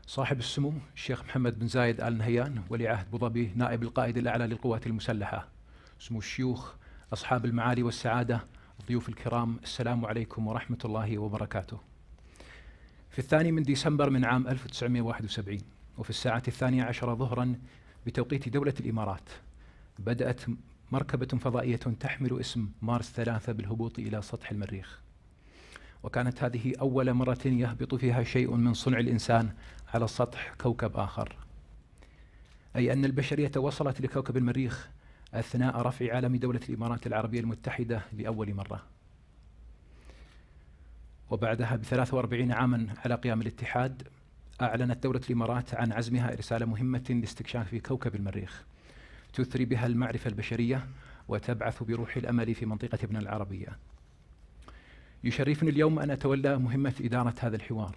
صاحب السمو الشيخ محمد بن زايد آل نهيان ولي عهد أبو ظبي نائب القائد الأعلى للقوات المسلحة، سمو الشيوخ، أصحاب المعالي والسعادة، الضيوف الكرام، السلام عليكم ورحمة الله وبركاته. في 2 ديسمبر من عام 1971 وفي الساعة 12 ظهرا بتوقيت دولة الإمارات بدأت مركبة فضائية تحمل اسم مارس 3 بالهبوط إلى سطح المريخ، وكانت هذه أول مرة يهبط فيها شيء من صنع الإنسان على سطح كوكب آخر، أي أن البشرية وصلت لكوكب المريخ أثناء رفع علم دولة الإمارات العربية المتحدة لأول مرة. وبعدها ب43 عاما على قيام الاتحاد أعلنت دولة الإمارات عن عزمها إرسال مهمة لاستكشاف كوكب المريخ تثري بها المعرفة البشرية وتبعث بروح الأمل في منطقة ابن العربية. يشرفني اليوم أن أتولى مهمة إدارة هذا الحوار،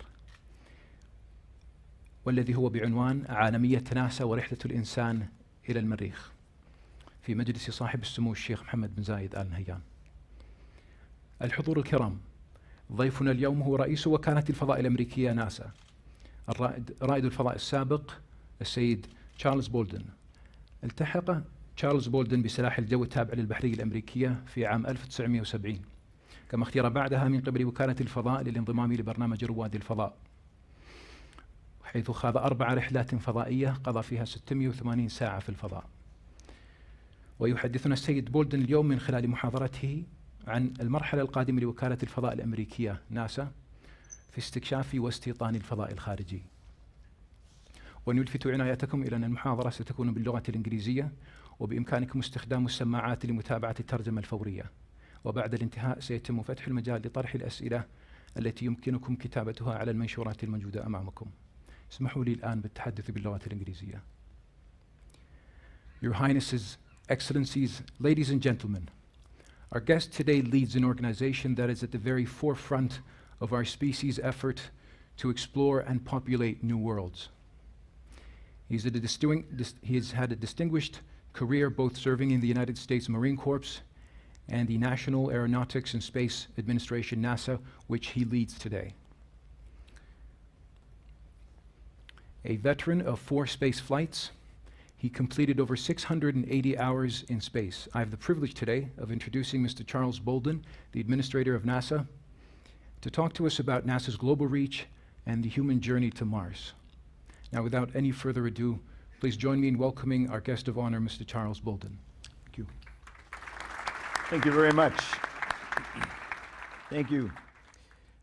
والذي هو بعنوان عالمية ناسا ورحلة الانسان إلى المريخ، في مجلس صاحب السمو الشيخ محمد بن زايد آل نهيان. الحضور الكرام، ضيفنا اليوم هو رئيس وكالة الفضاء الأمريكية ناسا، رائد الفضاء السابق السيد تشارلز بولدن. التحق تشارلز بولدن بسلاح الجو التابع للبحرية الأمريكية في عام 1970، كما اختير بعدها من قبل وكالة الفضاء للانضمام لبرنامج رواد الفضاء، حيث خاض 4 رحلات فضائية قضى فيها 680 ساعة في الفضاء. ويحدثنا السيد بولدن اليوم من خلال محاضرته عن المرحلة القادمة لوكالة الفضاء الأمريكية ناسا في استكشاف واستيطان الفضاء الخارجي. ونلفت عنايتكم إلى أن المحاضرة ستكون باللغة الإنجليزية، وبإمكانكم استخدام السماعات لمتابعة الترجمة الفورية. وبعد الانتهاء سيتم فتح المجال لطرح الأسئلة التي يمكنكم كتابتها على المنشورات الموجودة أمامكم. اسمحوا لي الآن بالتحدث باللغة الإنجليزية. Your Highnesses, Excellencies, ladies and gentlemen, our guest today leads an organization that is at the very forefront of our species' effort to explore and populate new worlds. He has had a distinguished career both serving in the United States Marine Corps and the National Aeronautics and Space Administration, NASA, which he leads today. A veteran of 4 space flights, he completed over 680 hours in space. I have the privilege today of introducing Mr. Charles Bolden, the Administrator of NASA, to talk to us about NASA's global reach and the human journey to Mars. Now, without any further ado, please join me in welcoming our guest of honor, Mr. Charles Bolden. Thank you. Thank you very much. Thank you.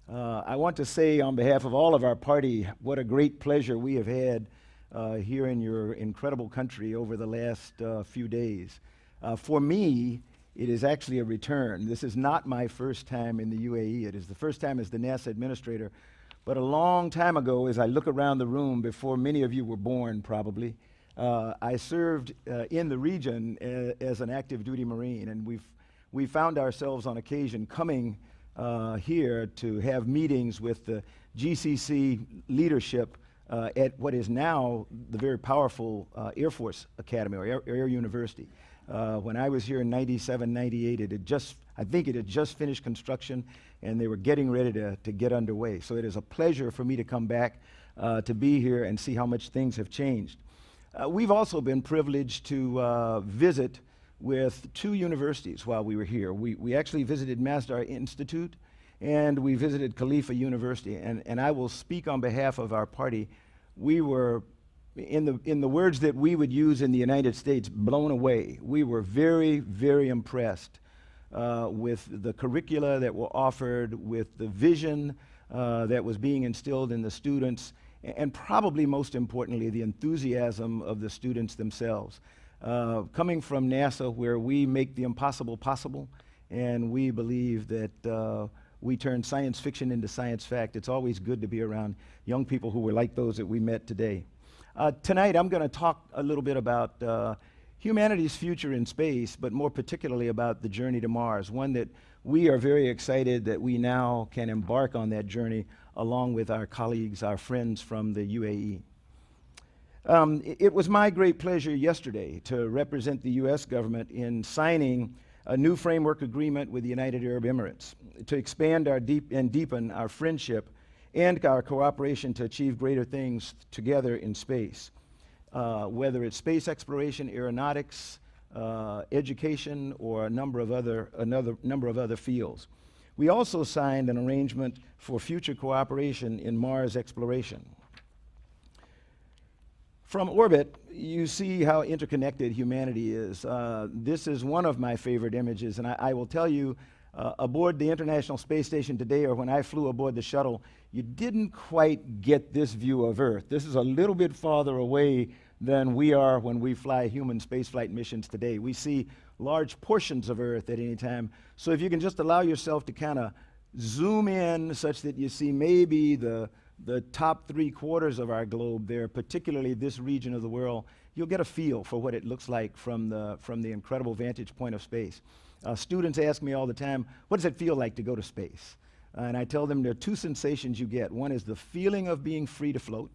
I want to say on behalf of all of our party, what a great pleasure we have had here in your incredible country over the last few days. For me, it is actually a return. This is not my first time in the UAE. It is the first time as the NASA administrator. But a long time ago, as I look around the room, before many of you were born probably, I served in the region as an active duty Marine, and we found ourselves on occasion coming here to have meetings with the GCC leadership at what is now the very powerful Air Force Academy, or Air University. When I was here in 97, 98, I think it had just finished construction, and they were getting ready to get underway. So it is a pleasure for me to come back to be here and see how much things have changed. We've also been privileged to visit with 2 universities while we were here. We actually visited Masdar Institute, and we visited Khalifa University. And I will speak on behalf of our party. We were, in the words that we would use in the United States, blown away. We were very, very impressed with the curricula that were offered, with the vision that was being instilled in the students, and probably most importantly, the enthusiasm of the students themselves. Coming from NASA, where we make the impossible possible, and we believe that we turn science fiction into science fact, it's always good to be around young people who were like those that we met today. Tonight, I'm going to talk a little bit about humanity's future in space, but more particularly about the journey to Mars, one that we are very excited that we now can embark on that journey along with our colleagues, our friends from the UAE. It was my great pleasure yesterday to represent the U.S. government in signing a new framework agreement with the United Arab Emirates to expand our deepen our friendship and our cooperation to achieve greater things together in space, whether it's space exploration, aeronautics, education, or a number of other fields. We also signed an arrangement for future cooperation in Mars exploration. From orbit, you see how interconnected humanity is. This is one of my favorite images, and I will tell you, aboard the International Space Station today, or when I flew aboard the shuttle, you didn't quite get this view of Earth. This is a little bit farther away than we are when we fly human spaceflight missions today. We see large portions of Earth at any time. So if you can just allow yourself to kind of zoom in such that you see maybe the top 3/4 of our globe there, particularly this region of the world, you'll get a feel for what it looks like from the incredible vantage point of space. Students ask me all the time, what does it feel like to go to space? And I tell them there are two sensations you get. One is the feeling of being free to float.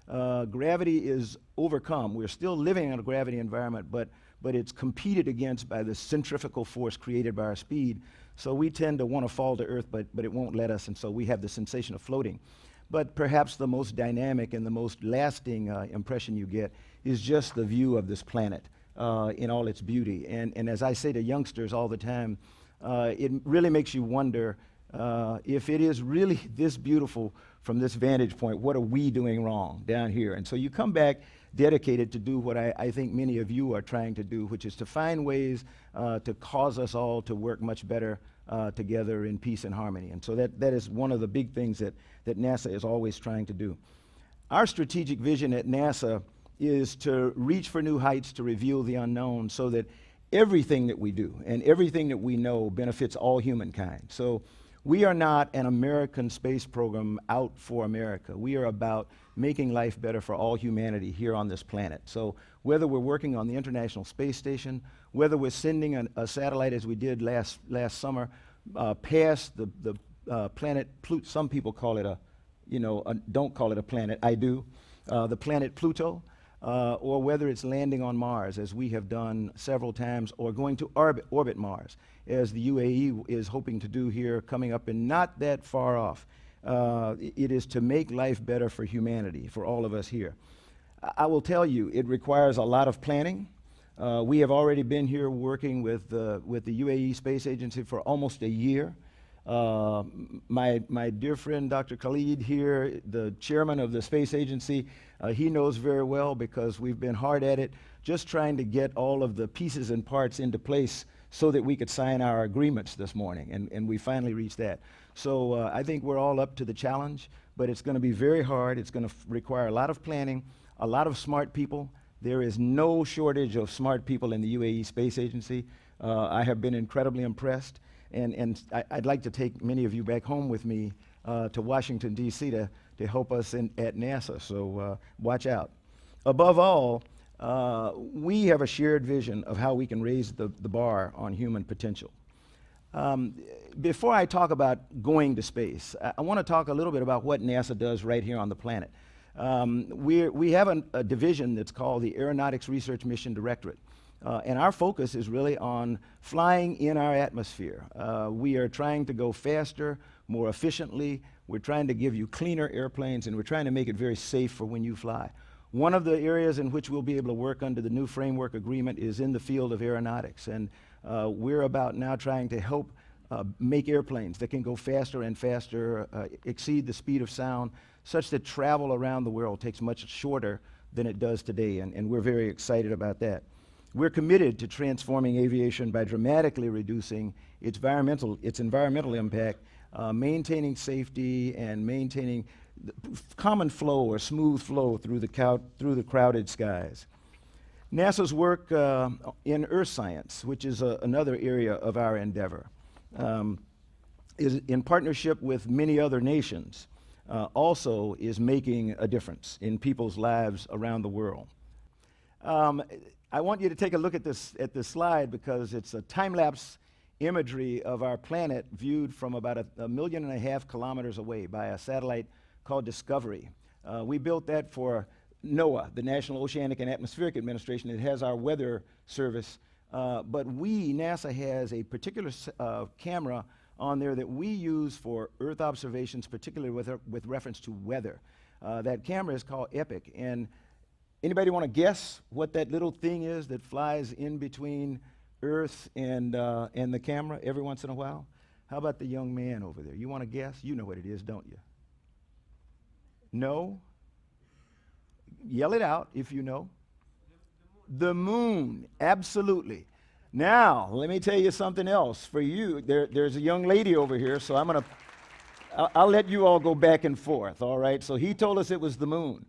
Gravity is overcome. We're still living in a gravity environment, but it's competed against by the centrifugal force created by our speed. So we tend to want to fall to Earth, but it won't let us, and so we have the sensation of floating. But perhaps the most dynamic and the most lasting impression you get is just the view of this planet in all its beauty. And as I say to youngsters all the time, it really makes you wonder if it is really this beautiful from this vantage point, what are we doing wrong down here? And so you come back dedicated to do what I think many of you are trying to do, which is to find ways to cause us all to work much better together in peace and harmony. And so that is one of the big things that NASA is always trying to do. Our strategic vision at NASA is to reach for new heights, to reveal the unknown, so that everything that we do and everything that we know benefits all humankind. So we are not an American space program out for America. We are about making life better for all humanity here on this planet. So whether we're working on the International Space Station, whether we're sending a satellite as we did last summer past the planet Pluto, some people call it don't call it a planet, I do, the planet Pluto, or whether it's landing on Mars, as we have done several times, or going to orbit Mars, as the UAE is hoping to do here, coming up and not that far off. It is to make life better for humanity, for all of us here. I will tell you, it requires a lot of planning. We have already been here working with the UAE Space Agency for almost a year. My dear friend, Dr. Khalid here, the chairman of the space agency, he knows very well because we've been hard at it, just trying to get all of the pieces and parts into place so that we could sign our agreements this morning, and we finally reached that. So I think we're all up to the challenge, but it's going to be very hard. It's going to require a lot of planning, a lot of smart people. There is no shortage of smart people in the UAE Space Agency. I have been incredibly impressed. And I'd like to take many of you back home with me to Washington, D.C. to help us at NASA, so watch out. Above all, we have a shared vision of how we can raise the bar on human potential. Before I talk about going to space, I want to talk a little bit about what NASA does right here on the planet. We have a division that's called the Aeronautics Research Mission Directorate. And our focus is really on flying in our atmosphere. We are trying to go faster, more efficiently. We're trying to give you cleaner airplanes, and we're trying to make it very safe for when you fly. One of the areas in which we'll be able to work under the new framework agreement is in the field of aeronautics. And we're about now trying to help make airplanes that can go faster and faster, exceed the speed of sound, such that travel around the world takes much shorter than it does today. And we're very excited about that. We're committed to transforming aviation by dramatically reducing its environmental impact, maintaining safety, and maintaining the common flow or smooth flow through the crowded skies. NASA's work in earth science, which is another area of our endeavor, is in partnership with many other nations, also is making a difference in people's lives around the world. I want you to take a look at this slide because it's a time-lapse imagery of our planet viewed from about 1.5 million kilometers away by a satellite called Discovery. We built that for NOAA, the National Oceanic and Atmospheric Administration. It has our weather service, but NASA has a particular camera on there that we use for Earth observations, particularly with reference to weather. That camera is called EPIC. And anybody want to guess what that little thing is that flies in between Earth and the camera every once in a while? How about the young man over there? You want to guess? You know what it is, don't you? No? Yell it out if you know. The moon, absolutely. Now, let me tell you something else. For you, there's a young lady over here, so I'll let you all go back and forth, all right? So he told us it was the moon.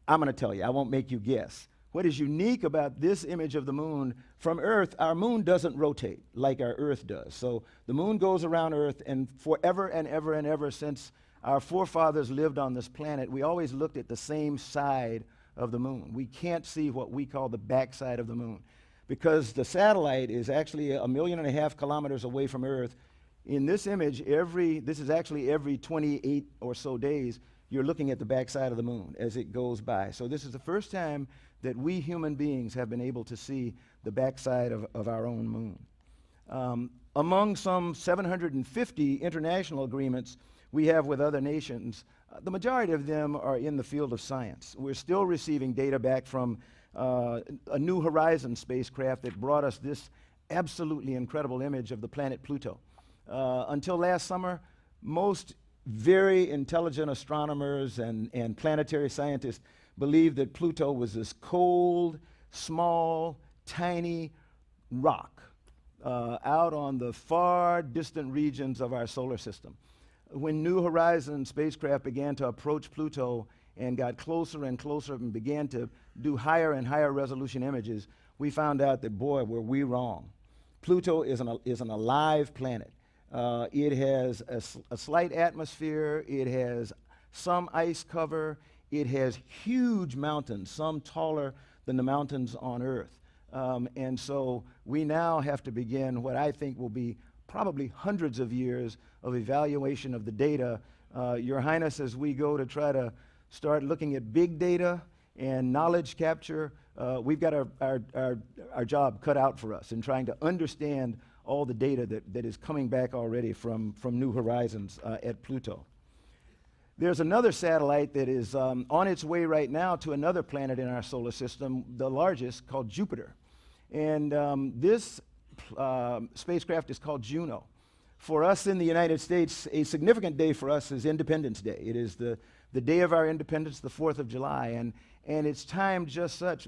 I'm going to tell you, I won't make you guess. What is unique about this image of the moon from Earth, our moon doesn't rotate like our Earth does. So the moon goes around Earth, and forever and ever and ever since our forefathers lived on this planet, we always looked at the same side of the moon. We can't see what we call the backside of the moon because the satellite is actually 1.5 million kilometers away from Earth. In this image, this is actually every 28 or so days, you're looking at the backside of the moon as it goes by. So this is the first time that we human beings have been able to see the backside of our own moon. Among some 750 international agreements we have with other nations, the majority of them are in the field of science. We're still receiving data back from a New Horizons spacecraft that brought us this absolutely incredible image of the planet Pluto. Until last summer, most very intelligent astronomers and planetary scientists believed that Pluto was this cold, small, tiny rock out on the far distant regions of our solar system. When New Horizons spacecraft began to approach Pluto and got closer and closer and began to do higher and higher resolution images, we found out that, boy, were we wrong. Pluto is an alive planet. It has a slight atmosphere. It has some ice cover. It has huge mountains, some taller than the mountains on Earth. And so we now have to begin what I think will be probably hundreds of years of evaluation of the data. Your Highness, as we go to try to start looking at big data and knowledge capture, we've got our job cut out for us in trying to understand all the data that is coming back already from New Horizons at Pluto. There's another satellite that is on its way right now to another planet in our solar system, the largest, called Jupiter. And this spacecraft is called Juno. For us in the United States, a significant day for us is Independence Day. It is the day of our independence, the 4th of July, and it's timed just such.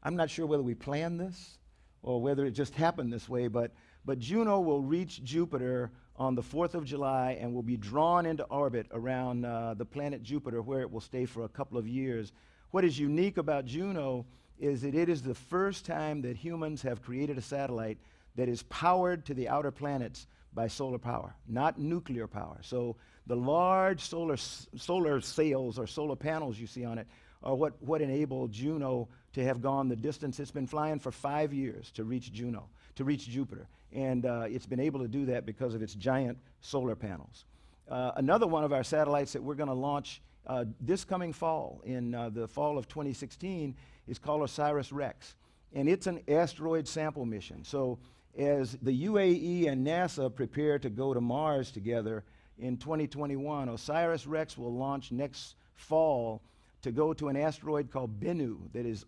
I'm not sure whether we planned this or whether it just happened this way, but Juno will reach Jupiter on the 4th of July and will be drawn into orbit around the planet Jupiter, where it will stay for a couple of years. What is unique about Juno is that it is the first time that humans have created a satellite that is powered to the outer planets by solar power, not nuclear power. So the large solar sails or solar panels you see on it are what enabled Juno to have gone the distance. It's been flying for 5 years to reach Jupiter. And it's been able to do that because of its giant solar panels. Another one of our satellites that we're going to launch this coming fall, in the fall of 2016, is called OSIRIS-REx. And it's an asteroid sample mission. So as the UAE and NASA prepare to go to Mars together in 2021, OSIRIS-REx will launch next fall to go to an asteroid called Bennu that is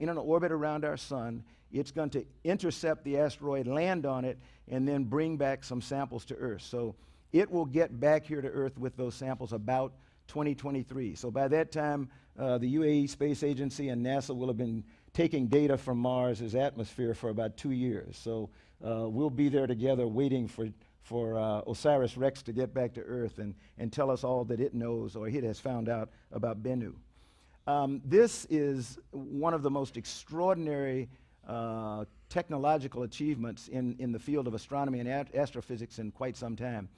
in an orbit around our sun. It's going to intercept the asteroid, land on it, and then bring back some samples to Earth. So it will get back here to Earth with those samples about 2023. So by that time, the UAE Space Agency and NASA will have been taking data from Mars' atmosphere for about 2 years. So we'll be there together waiting for OSIRIS-REx to get back to Earth and tell us all that it knows or it has found out about Bennu. This is one of the most extraordinary technological achievements in the field of astronomy and astrophysics in quite some time.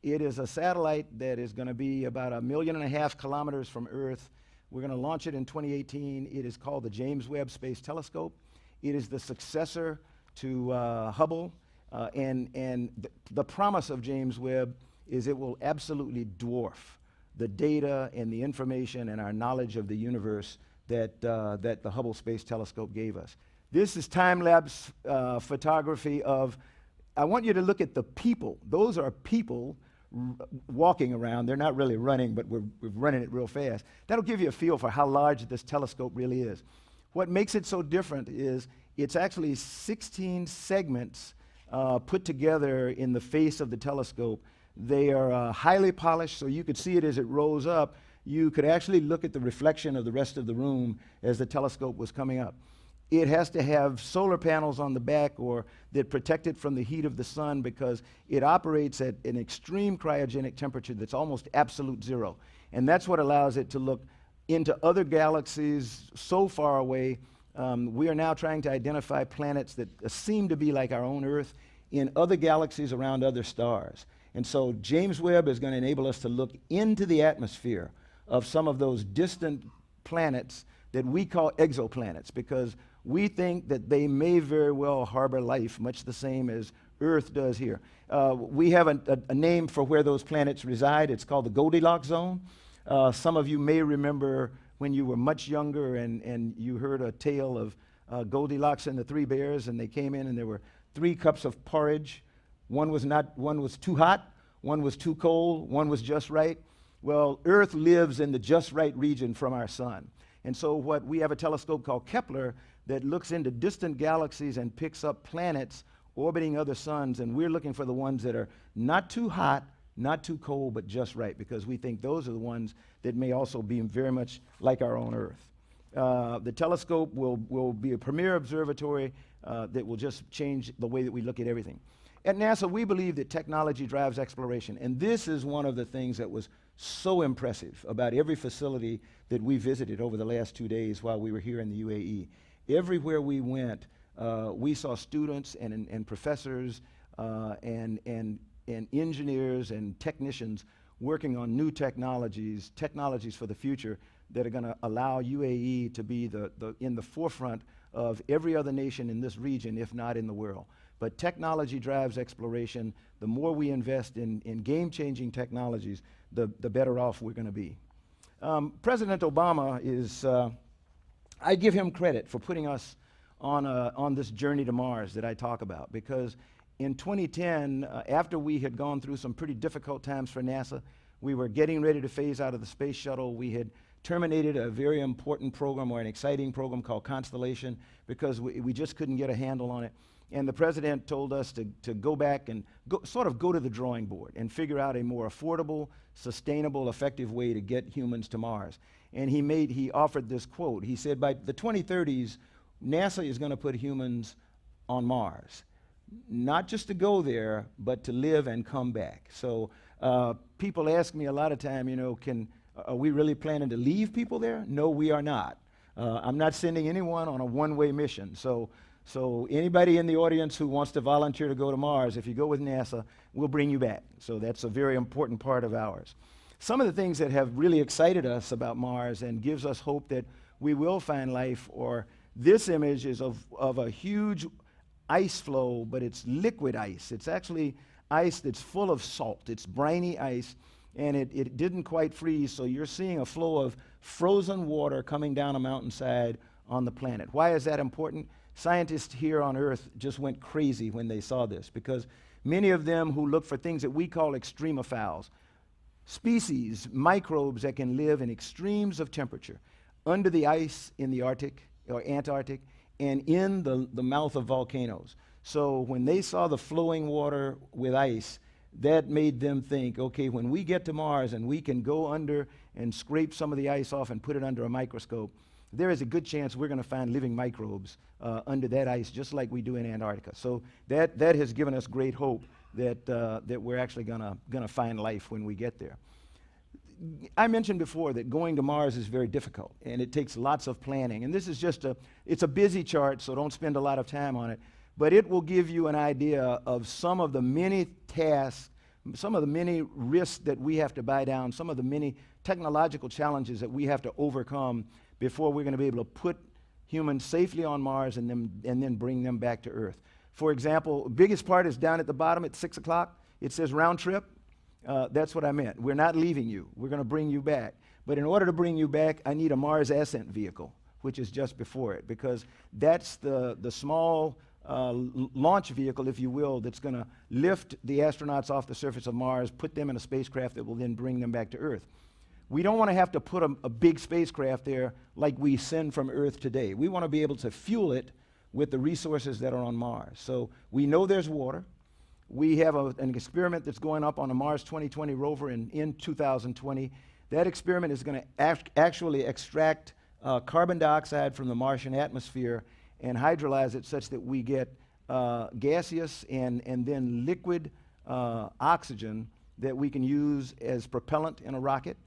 It is a satellite that is going to be about 1.5 million kilometers from Earth. We're going to launch it in 2018. It is called the James Webb Space Telescope. It is the successor to Hubble. And the promise of James Webb is it will absolutely dwarf the data and the information and our knowledge of the universe that the Hubble Space Telescope gave us. This is time-lapse photography of I want you to look at the people. Those are people walking around. They're not really running, but we're running it real fast. That'll give you a feel for how large this telescope really is. What makes it so different is it's actually 16 segments put together in the face of the telescope. They are highly polished, so you could see it as it rose up. You could actually look at the reflection of the rest of the room as the telescope was coming up. It has to have solar panels on the back or that protect it from the heat of the sun, because it operates at an extreme cryogenic temperature that's almost absolute zero. And that's what allows it to look into other galaxies so far away. We are now trying to identify planets that seem to be like our own Earth in other galaxies around other stars. And so James Webb is going to enable us to look into the atmosphere of some of those distant planets that we call exoplanets, because we think that they may very well harbor life, much the same as Earth does here. We have a name for where those planets reside. It's called the Goldilocks zone. Some of you may remember when you were much younger and you heard a tale of Goldilocks and the Three Bears, and they came in and there were 3 cups of porridge. One was too hot, one was too cold, one was just right. Well, Earth lives in the just right region from our sun. And so we have a telescope called Kepler that looks into distant galaxies and picks up planets orbiting other suns, and we're looking for the ones that are not too hot, not too cold, but just right, because we think those are the ones that may also be very much like our own Earth. The telescope will be a premier observatory that will just change the way that we look at everything. At NASA, we believe that technology drives exploration, and this is one of the things that was so impressive about every facility that we visited over the last 2 days while we were here in the UAE. Everywhere we went, we saw students and professors and engineers and technicians working on new technologies for the future that are going to allow UAE to be in the forefront of every other nation in this region, if not in the world. But technology drives exploration. The more we invest in game-changing technologies, the better off we're going to be. President Obama is, I give him credit for putting us on this journey to Mars that I talk about, because in 2010, after we had gone through some pretty difficult times for NASA, we were getting ready to phase out of the space shuttle. We had terminated a very important program, or an exciting program called Constellation, because we just couldn't get a handle on it. And the president told us to go back and sort of go to the drawing board and figure out a more affordable, sustainable, effective way to get humans to Mars. And he offered this quote. He said, by the 2030s, NASA is going to put humans on Mars, not just to go there, but to live and come back. So people ask me a lot of time, are we really planning to leave people there? No, we are not. I'm not sending anyone on a one-way mission. So anybody in the audience who wants to volunteer to go to Mars, if you go with NASA, we'll bring you back. So that's a very important part of ours. Some of the things that have really excited us about Mars and gives us hope that we will find life, or this image is of a huge ice flow, but it's liquid ice. It's actually ice that's full of salt. It's briny ice, and it didn't quite freeze, so you're seeing a flow of frozen water coming down a mountainside on the planet. Why is that important? Scientists here on Earth just went crazy when they saw this, because many of them who look for things that we call extremophiles, species, microbes that can live in extremes of temperature, under the ice in the Arctic or Antarctic, and in the mouth of volcanoes. So when they saw the flowing water with ice, that made them think, okay, when we get to Mars and we can go under and scrape some of the ice off and put it under a microscope, there is a good chance we're going to find living microbes under that ice, just like we do in Antarctica. So that has given us great hope that we're actually going to find life when we get there. I mentioned before that going to Mars is very difficult, and it takes lots of planning. And this is it's a busy chart, so don't spend a lot of time on it. But it will give you an idea of some of the many tasks, some of the many risks that we have to buy down, some of the many technological challenges that we have to overcome before we're going to be able to put humans safely on Mars and then bring them back to Earth. For example, the biggest part is down at the bottom at 6 o'clock. It says round trip. That's what I meant. We're not leaving you. We're going to bring you back. But in order to bring you back, I need a Mars ascent vehicle, which is just before it, because that's the small launch vehicle, if you will, that's going to lift the astronauts off the surface of Mars, put them in a spacecraft that will then bring them back to Earth. We don't want to have to put a big spacecraft there like we send from Earth today. We want to be able to fuel it with the resources that are on Mars. So we know there's water. We have an experiment that's going up on a Mars 2020 rover in 2020. That experiment is going to actually extract carbon dioxide from the Martian atmosphere and hydrolyze it such that we get gaseous and then liquid oxygen that we can use as propellant in a rocket.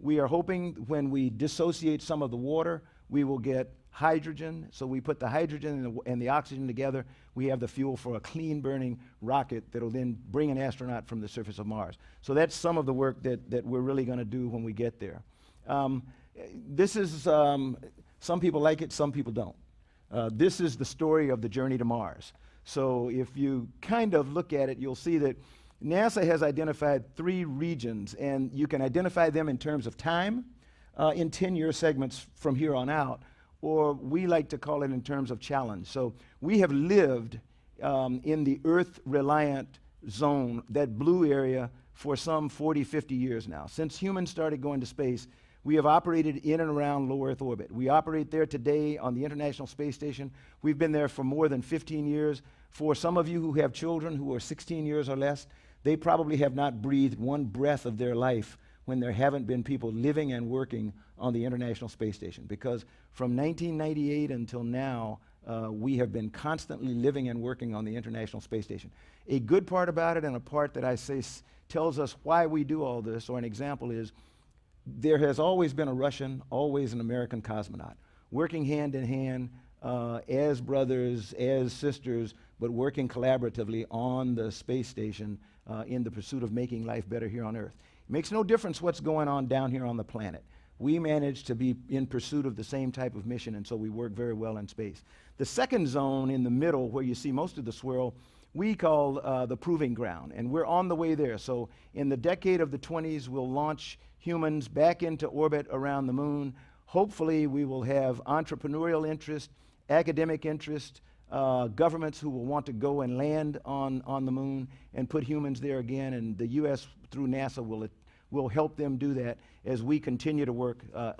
We are hoping when we dissociate some of the water, we will get hydrogen. So we put the hydrogen and the oxygen together. We have the fuel for a clean burning rocket that will then bring an astronaut from the surface of Mars. So that's some of the work that we're really going to do when we get there. This is, some people like it, some people don't. This is the story of the journey to Mars. So if you kind of look at it, you'll see that NASA has identified 3 regions, and you can identify them in terms of time, in 10-year segments from here on out, or we like to call it in terms of challenge. So we have lived in the Earth-reliant zone, that blue area, for some 40, 50 years now. Since humans started going to space, we have operated in and around low Earth orbit. We operate there today on the International Space Station. We've been there for more than 15 years. For some of you who have children who are 16 years or less, they probably have not breathed one breath of their life when there haven't been people living and working on the International Space Station. Because from 1998 until now, we have been constantly living and working on the International Space Station. A good part about it, and a part that I say tells us why we do all this, or an example is, there has always been a Russian, always an American cosmonaut, working hand in hand as brothers, as sisters, but working collaboratively on the space station in the pursuit of making life better here on Earth. It makes no difference what's going on down here on the planet. We manage to be in pursuit of the same type of mission, and so we work very well in space. The second zone in the middle, where you see most of the swirl, we call the proving ground, and we're on the way there. So in the decade of the 20s, we'll launch humans back into orbit around the moon. Hopefully, we will have entrepreneurial interest, academic interest, governments who will want to go and land on the moon and put humans there again, and the U.S. through NASA will help them do that as we continue to work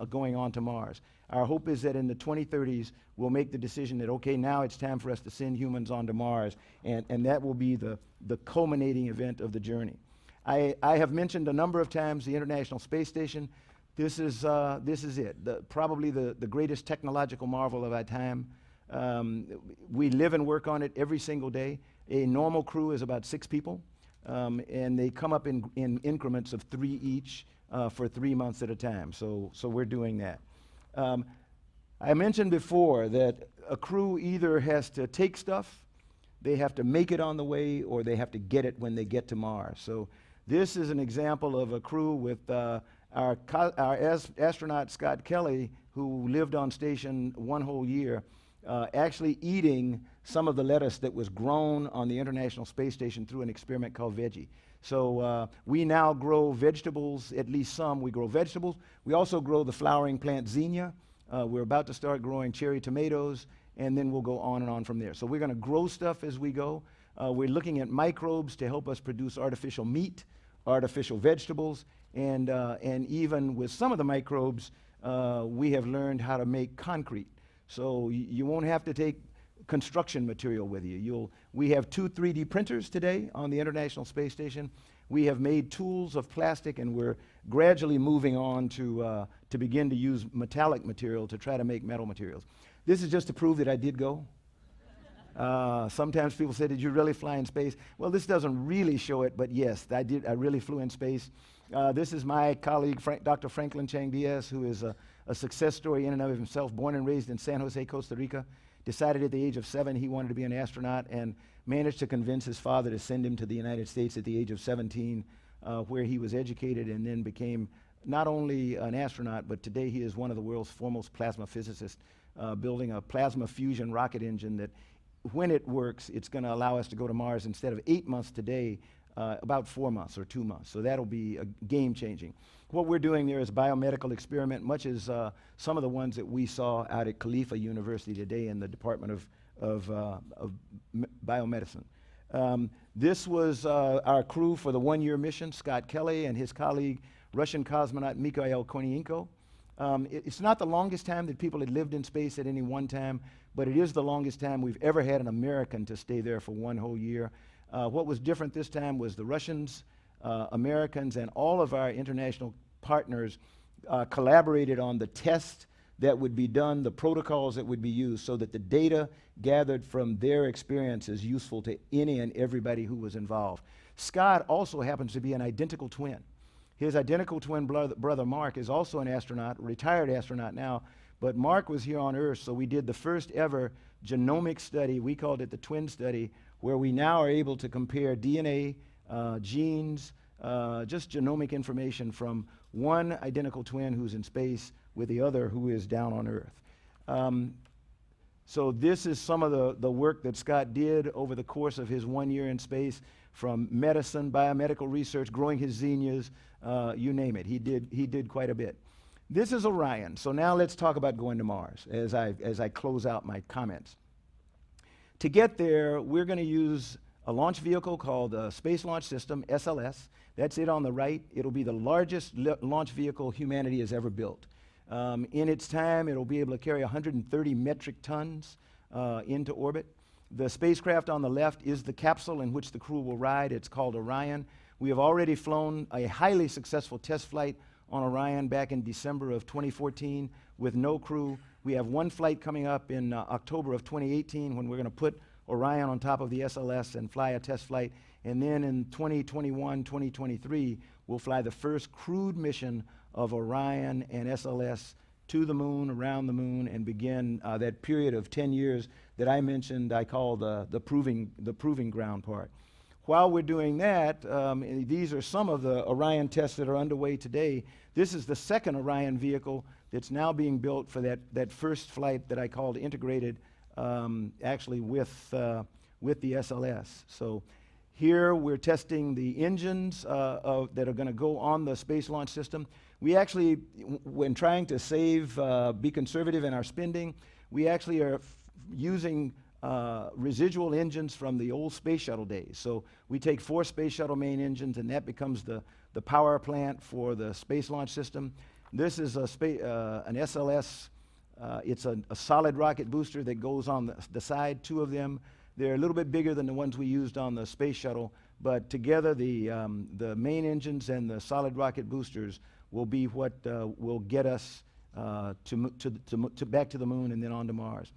going on to Mars. Our hope is that in the 2030s, we'll make the decision that, okay, now it's time for us to send humans onto Mars, and that will be the culminating event of the journey. I have mentioned a number of times the International Space Station. This is it, probably the greatest technological marvel of our time. We live and work on it every single day. A normal crew is about 6 people, and they come up in increments of 3 each for 3 months at a time. So we're doing that. I mentioned before that a crew either has to take stuff, they have to make it on the way, or they have to get it when they get to Mars. So this is an example of a crew with our astronaut Scott Kelly, who lived on station 1 whole year, actually eating some of the lettuce that was grown on the International Space Station through an experiment called Veggie. So we now grow vegetables, at least some. We grow vegetables. We also grow the flowering plant zinnia. We're about to start growing cherry tomatoes, and then we'll go on and on from there. So we're going to grow stuff as we go. We're looking at microbes to help us produce artificial meat, artificial vegetables, and even with some of the microbes, we have learned how to make concrete. So you won't have to take construction material with you. We have 2 3D printers today on the International Space Station. We have made tools of plastic, and we're gradually moving on to begin to use metallic material to try to make metal materials. This is just to prove that I did go. Sometimes people say, did you really fly in space? Well, this doesn't really show it, but yes, I did. I really flew in space. This is my colleague, Dr. Franklin Chang Diaz, who is a success story in and of himself, born and raised in San Jose, Costa Rica. Decided at the age of 7 he wanted to be an astronaut, and managed to convince his father to send him to the United States at the age of 17, where he was educated and then became not only an astronaut, but today he is one of the world's foremost plasma physicists, building a plasma fusion rocket engine that, when it works, it's going to allow us to go to Mars instead of 8 months today, about 4 months or 2 months. So that'll be game-changing. What we're doing there is a biomedical experiment, much as some of the ones that we saw out at Khalifa University today in the Department biomedicine. This was our crew for the one-year mission, Scott Kelly and his colleague, Russian cosmonaut Mikhail Kornienko. It's not the longest time that people had lived in space at any one time, but it is the longest time we've ever had an American to stay there for one whole year. What was different this time was the Russians, Americans, and all of our international partners collaborated on the tests that would be done, the protocols that would be used, so that the data gathered from their experience is useful to any and everybody who was involved. Scott also happens to be an identical twin. His identical twin brother Mark is also an astronaut, retired astronaut now, but Mark was here on Earth, so we did the first ever genomic study. We called it the twin study, where we now are able to compare DNA, genes, just genomic information from one identical twin who's in space with the other who is down on Earth. So this is some of the work that Scott did over the course of his 1 year in space, from medicine, biomedical research, growing his zinnias, you name it. He did quite a bit. This is Orion. So now let's talk about going to Mars as I close out my comments. To get there, we're going to use a launch vehicle called the Space Launch System, SLS. That's it on the right. It'll be the largest launch vehicle humanity has ever built. In its time, it'll be able to carry 130 metric tons into orbit. The spacecraft on the left is the capsule in which the crew will ride. It's called Orion. We have already flown a highly successful test flight on Orion back in December of 2014 with no crew. We have one flight coming up in October of 2018 when we're going to put Orion on top of the SLS and fly a test flight. And then in 2021, 2023, we'll fly the first crewed mission of Orion and SLS to the moon, around the moon, and begin that period of 10 years that I mentioned I call the proving ground part. While we're doing that, these are some of the Orion tests that are underway today. This is the second Orion vehicle that's now being built for that first flight that I called integrated, actually with the SLS. So here we're testing the engines that are going to go on the Space Launch System. We actually, when trying to be conservative in our spending, we actually are using residual engines from the old space shuttle days. So we take 4 space shuttle main engines, and that becomes the power plant for the Space Launch System. This is an SLS. It's a solid rocket booster that goes on the side, 2 of them. They're a little bit bigger than the ones we used on the space shuttle, but together the main engines and the solid rocket boosters will be what will get us back to the moon and then on to Mars.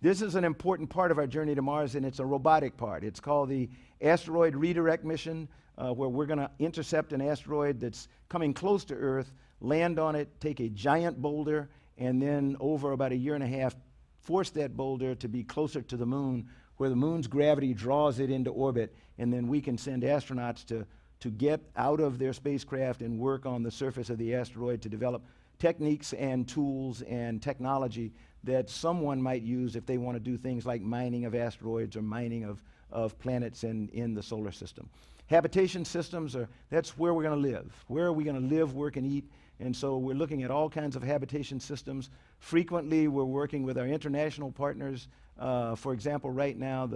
This is an important part of our journey to Mars, and it's a robotic part. It's called the Asteroid Redirect Mission, where we're going to intercept an asteroid that's coming close to Earth, land on it, take a giant boulder, and then over about 1.5 years, force that boulder to be closer to the moon, where the moon's gravity draws it into orbit, and then we can send astronauts to get out of their spacecraft and work on the surface of the asteroid to develop techniques and tools and technology that someone might use if they want to do things like mining of asteroids or mining of planets in the solar system. Habitation systems that's where we're going to live. Where are we going to live, work, and eat? And so we're looking at all kinds of habitation systems. Frequently, we're working with our international partners. For example, right now,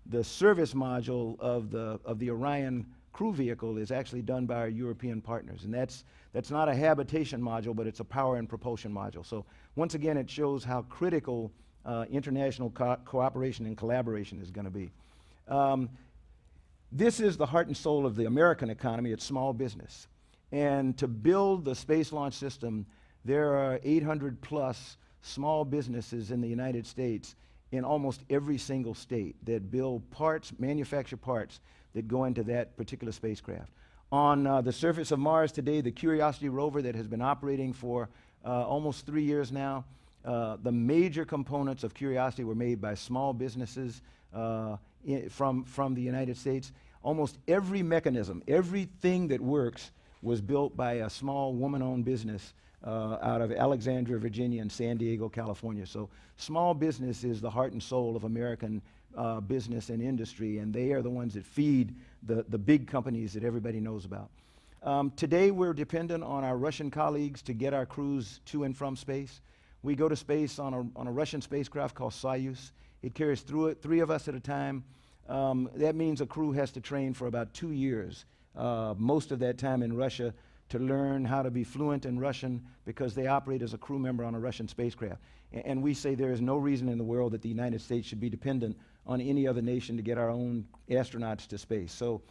the service module of the Orion crew vehicle is actually done by our European partners. And that's not a habitation module, but it's a power and propulsion module. So once again, it shows how critical international cooperation and collaboration is going to be. This is the heart and soul of the American economy. It's small business. And to build the Space Launch System, there are 800 plus small businesses in the United States in almost every single state that build parts, manufacture parts that go into that particular spacecraft. On the surface of Mars today, the Curiosity rover that has been operating for almost 3 years now, the major components of Curiosity were made by small businesses from the United States. Almost every mechanism, everything that works was built by a small woman-owned business out of Alexandria, Virginia, and San Diego, California. So small business is the heart and soul of American business and industry, and they are the ones that feed the big companies that everybody knows about. Today, we're dependent on our Russian colleagues to get our crews to and from space. We go to space on a Russian spacecraft called Soyuz. It carries three of us at a time. That means a crew has to train for about 2 years, most of that time in Russia, to learn how to be fluent in Russian because they operate as a crew member on a Russian spacecraft. And we say there is no reason in the world that the United States should be dependent on any other nation to get our own astronauts to space. So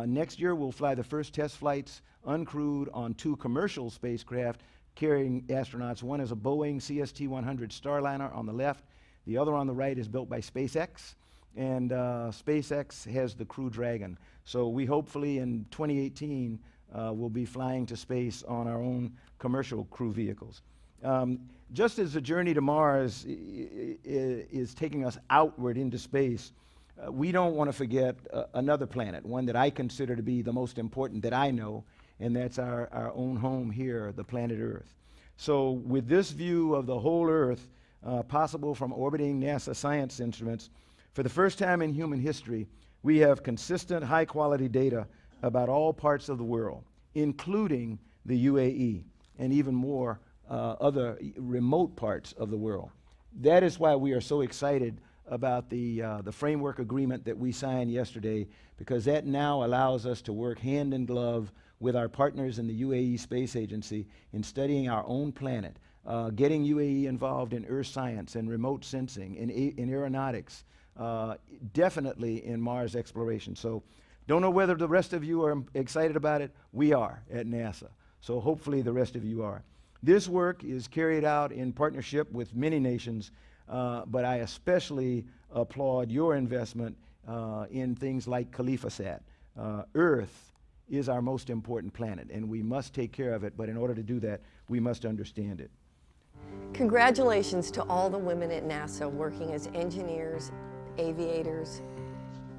next year we'll fly the first test flights uncrewed on 2 commercial spacecraft carrying astronauts. One is a Boeing CST-100 Starliner on the left. The other on the right is built by SpaceX. And SpaceX has the Crew Dragon. So we hopefully in 2018 will be flying to space on our own commercial crew vehicles. Just as the journey to Mars is taking us outward into space, we don't want to forget another planet, one that I consider to be the most important that I know, and that's our own home here, the planet Earth. So with this view of the whole Earth, possible from orbiting NASA science instruments, for the first time in human history, we have consistent, high-quality data about all parts of the world, including the UAE, and even more other remote parts of the world. That is why we are so excited about the framework agreement that we signed yesterday, because that now allows us to work hand in glove with our partners in the UAE Space Agency in studying our own planet, getting UAE involved in earth science and remote sensing, in aeronautics, definitely in Mars exploration. So don't know whether the rest of you are excited about it. We are at NASA. So hopefully the rest of you are. This work is carried out in partnership with many nations, but I especially applaud your investment in things like CalifaSat. Earth is our most important planet, and we must take care of it, but in order to do that, we must understand it. Congratulations to all the women at NASA working as engineers, aviators,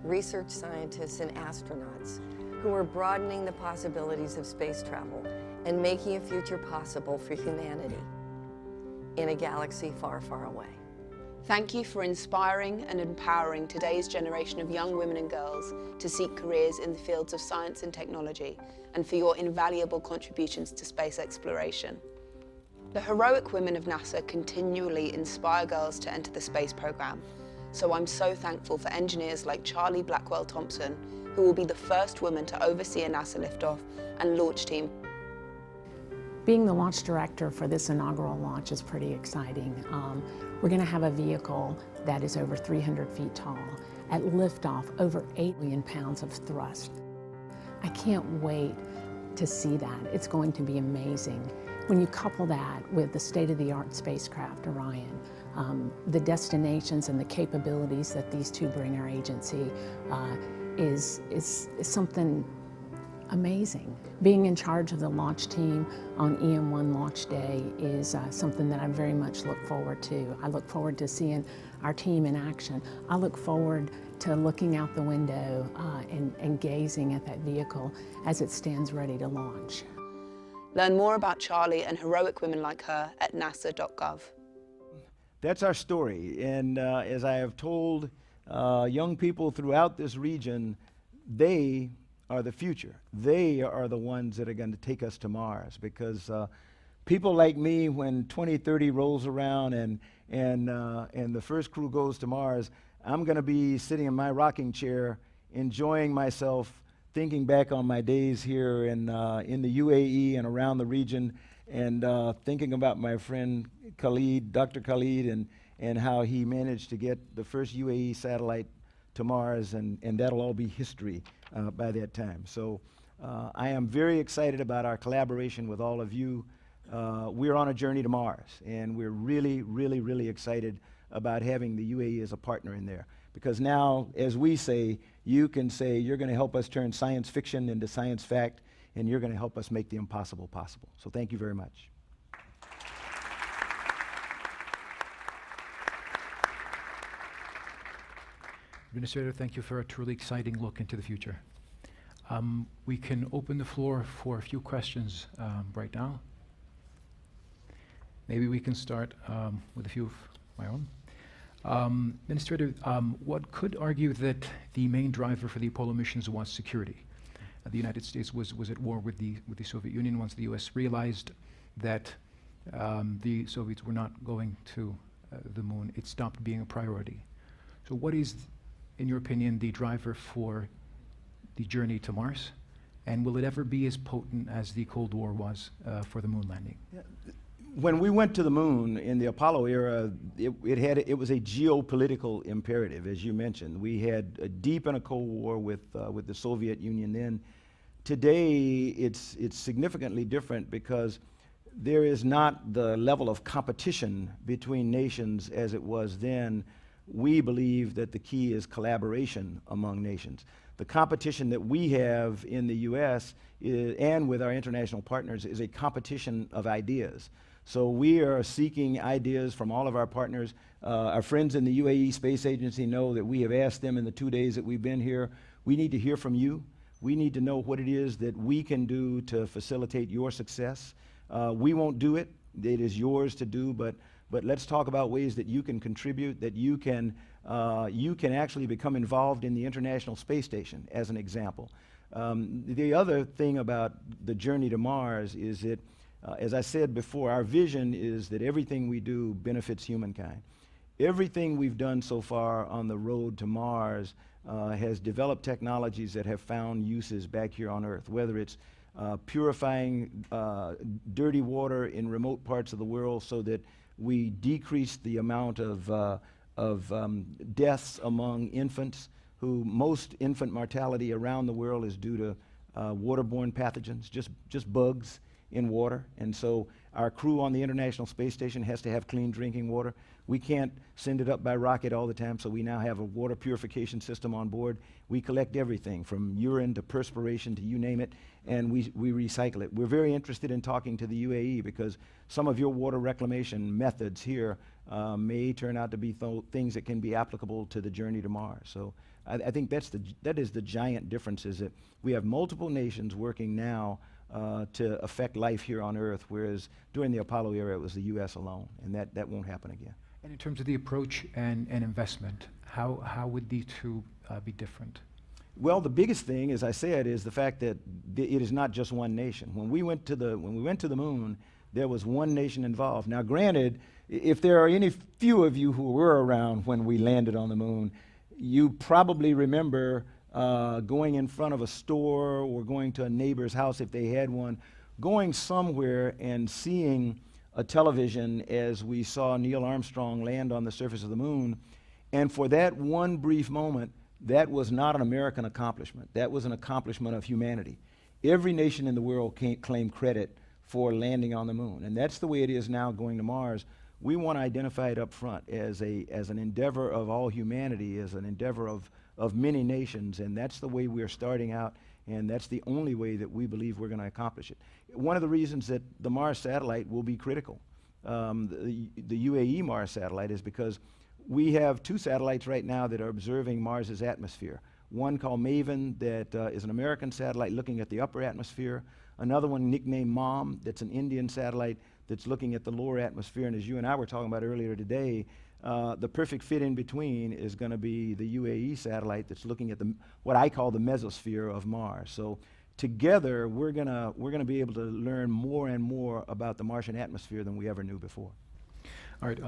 research scientists, and astronauts who are broadening the possibilities of space travel and making a future possible for humanity in a galaxy far, far away. Thank you for inspiring and empowering today's generation of young women and girls to seek careers in the fields of science and technology, and for your invaluable contributions to space exploration. The heroic women of NASA continually inspire girls to enter the space program, so I'm so thankful for engineers like Charlie Blackwell-Thompson, who will be the first woman to oversee a NASA liftoff and launch team. Being the launch director for this inaugural launch is pretty exciting. We're going to have a vehicle that is over 300 feet tall. At liftoff, over 8 million pounds of thrust. I can't wait to see that. It's going to be amazing. When you couple that with the state-of-the-art spacecraft, Orion, the destinations and the capabilities that these two bring our agency is something amazing. Being in charge of the launch team on EM1 launch day is something that I very much look forward to. I look forward to seeing our team in action. I look forward to looking out the window and gazing at that vehicle as it stands ready to launch. Learn more about Charlie and heroic women like her at nasa.gov. That's our story, and as I have told young people throughout this region, they are the future. They are the ones that are going to take us to Mars, because people like me, when 2030 rolls around and the first crew goes to Mars, I'm going to be sitting in my rocking chair, enjoying myself, thinking back on my days here in the UAE and around the region, and thinking about my friend Khalid, Dr. Khalid, and how he managed to get the first UAE satellite to Mars, and that'll all be history by that time. So I am very excited about our collaboration with all of you. We're on a journey to Mars, and we're really, really, really excited about having the UAE as a partner in there. Because now, as we say, you can say you're going to help us turn science fiction into science fact, and you're going to help us make the impossible possible. So thank you very much. Administrator, thank you for a truly exciting look into the future. We can open the floor for a few questions right now. Maybe we can start with a few of my own. Administrator, what could argue that the main driver for the Apollo missions was security? The United States was at war with the Soviet Union once the US realized that the Soviets were not going to the moon. It stopped being a priority. So what is, in your opinion, the driver for the journey to Mars? And will it ever be as potent as the Cold War was for the moon landing? Yeah. When we went to the moon in the Apollo era, it was a geopolitical imperative, as you mentioned. We had deep in a Cold War with the Soviet Union then. Today, it's significantly different because there is not the level of competition between nations as it was then. We believe that the key is collaboration among nations. The competition that we have in the US and with our international partners is a competition of ideas. So we are seeking ideas from all of our partners. Our friends in the UAE Space Agency know that we have asked them in the 2 days that we've been here, we need to hear from you. We need to know what it is that we can do to facilitate your success. We won't do it. It is yours to do, but let's talk about ways that you can contribute, that you can actually become involved in the International Space Station, as an example. The other thing about the journey to Mars is that, as I said before, our vision is that everything we do benefits humankind. Everything we've done so far on the road to Mars has developed technologies that have found uses back here on Earth, whether it's purifying dirty water in remote parts of the world so that we decrease the amount of deaths among infants, who most infant mortality around the world is due to waterborne pathogens, just bugs in water. And so our crew on the International Space Station has to have clean drinking water. We can't send it up by rocket all the time, so we now have a water purification system on board. We collect everything from urine to perspiration to you name it, and we recycle it. We're very interested in talking to the UAE because some of your water reclamation methods here may turn out to be things that can be applicable to the journey to Mars. So I think that is the giant difference, is that we have multiple nations working now to affect life here on Earth, whereas during the Apollo era it was the US alone, and that won't happen again. And in terms of the approach and investment, how would the two be different? Well, the biggest thing, as I said, is the fact that it is not just one nation. When we went to the moon, there was one nation involved. Now, granted, if there are any few of you who were around when we landed on the moon, you probably remember going in front of a store or going to a neighbor's house if they had one, going somewhere and seeing a television as we saw Neil Armstrong land on the surface of the moon. And for that one brief moment, that was not an American accomplishment. That was an accomplishment of humanity. Every nation in the world can't claim credit for landing on the moon. And that's the way it is now going to Mars. We want to identify it up front as an endeavor of all humanity, as an endeavor of many nations, and that's the way we're starting out, and that's the only way that we believe we're going to accomplish it. One of the reasons that the Mars satellite will be critical, the UAE Mars satellite, is because we have two satellites right now that are observing Mars's atmosphere. One called MAVEN that is an American satellite looking at the upper atmosphere. Another one nicknamed MOM that's an Indian satellite that's looking at the lower atmosphere. And as you and I were talking about earlier today, the perfect fit in between is going to be the UAE satellite that's looking at what I call the mesosphere of Mars. So together, we're gonna be able to learn more and more about the Martian atmosphere than we ever knew before. All right,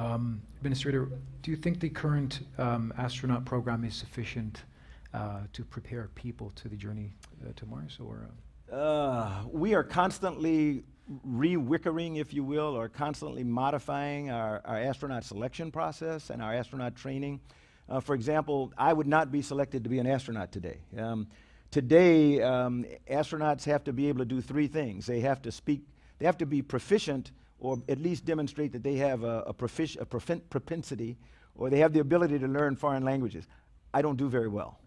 Administrator, do you think the current astronaut program is sufficient to prepare people to the journey to Mars, or? We are constantly re-wickering, if you will, or constantly modifying our astronaut selection process and our astronaut training. For example, I would not be selected to be an astronaut today. Today, astronauts have to be able to do three things. They have to be proficient, or at least demonstrate that they have a propensity, or they have the ability to learn foreign languages. I don't do very well.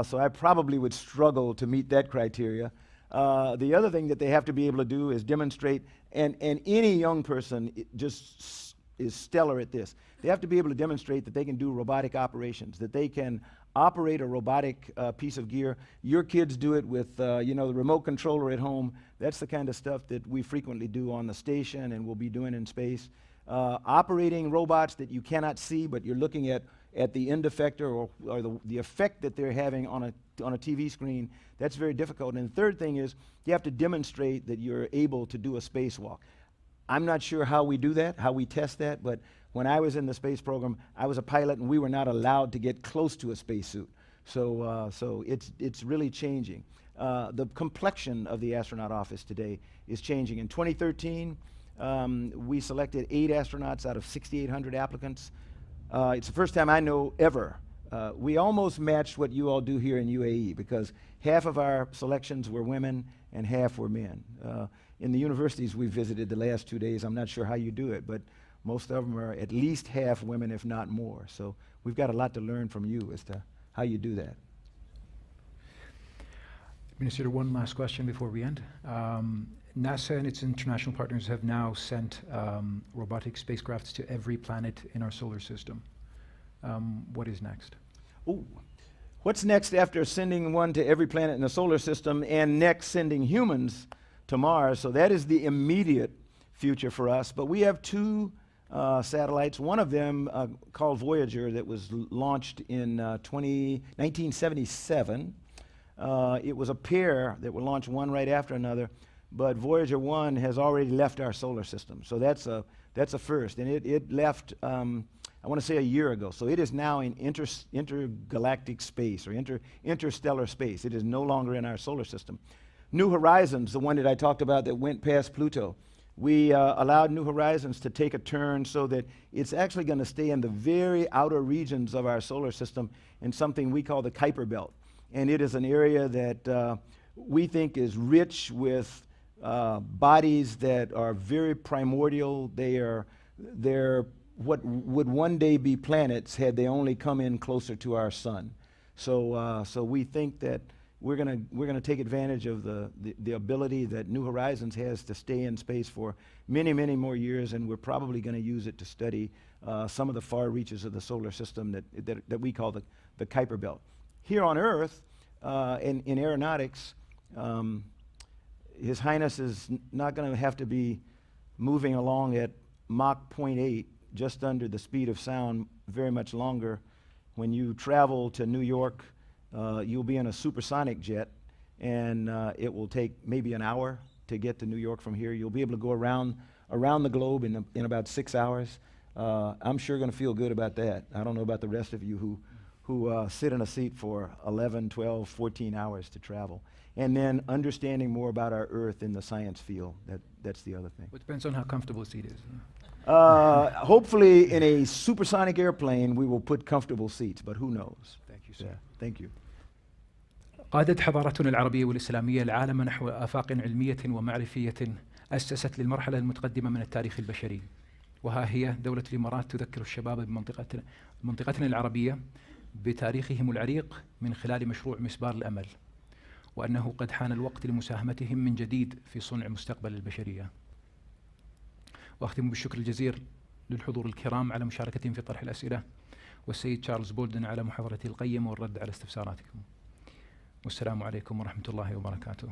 So I probably would struggle to meet that criteria. The other thing that they have to be able to do is demonstrate, and any young person just is stellar at this. They have to be able to demonstrate that they can do robotic operations, that they can operate a robotic piece of gear. Your kids do it with the remote controller at home. That's the kind of stuff that we frequently do on the station and we'll be doing in space. Operating robots that you cannot see, but you're looking at the end effector or the effect that they're having on a TV screen, that's very difficult. And the third thing is you have to demonstrate that you're able to do a spacewalk. I'm not sure how we do that, how we test that, but when I was in the space program, I was a pilot and we were not allowed to get close to a spacesuit. So it's really changing. The complexion of the astronaut office today is changing. In 2013, we selected 8 astronauts out of 6,800 applicants. It's the first time I know ever. We almost matched what you all do here in UAE, because half of our selections were women and half were men. In the universities we visited the last 2 days, I'm not sure how you do it, but most of them are at least half women, if not more. So we've got a lot to learn from you as to how you do that. Minister, one last question before we end. NASA and its international partners have now sent robotic spacecrafts to every planet in our solar system. What is next? Ooh. What's next after sending one to every planet in the solar system, and next sending humans to Mars? So that is the immediate future for us. But we have 2 satellites, one of them called Voyager, that was launched in 1977. It was a pair that were launched one right after another, but Voyager 1 has already left our solar system. So that's a first, and it left, I want to say a year ago. So it is now in intergalactic space, or interstellar space. It is no longer in our solar system. New Horizons, the one that I talked about that went past Pluto, we allowed New Horizons to take a turn so that it's actually going to stay in the very outer regions of our solar system in something we call the Kuiper Belt. And it is an area that we think is rich with bodies that are very primordial. They're what would one day be planets had they only come in closer to our sun. So we think that we're gonna take advantage of the ability that New Horizons has to stay in space for many, many more years, and we're probably going to use it to study some of the far reaches of the solar system that we call the Kuiper Belt. Here on Earth, in aeronautics, His Highness is not going to have to be moving along at Mach 0.8, just under the speed of sound, very much longer. When you travel to New York, you'll be in a supersonic jet, and it will take maybe an hour to get to New York from here. You'll be able to go around the globe in about 6 hours. I'm sure going to feel good about that. I don't know about the rest of you who sit in a seat for 11, 12, 14 hours to travel. And then understanding more about our Earth in the science field. That's the other thing. It depends on how comfortable the seat is. Hopefully in a supersonic airplane we will put comfortable seats, but who knows? Thank you, sir. Yeah, thank you. قادت حضارتنا العربية والإسلامية العالم نحو آفاق علمية ومعرفية أسست للمرحلة المتقدمة من التاريخ البشري. وها هي دولة الإمارات تذكر الشباب بمنطقتنا العربية بتاريخهم العريق من خلال مشروع مسبار الأمل، وأنه قد حان الوقت لمساهمتهم من جديد في صنع مستقبل البشرية. وأختم بالشكر الجزير للحضور الكرام على مشاركتهم في طرح الأسئلة، والسيد تشارلز بولدن على محاضرته القيمة والرد على استفساراتكم. والسلام عليكم ورحمة الله وبركاته.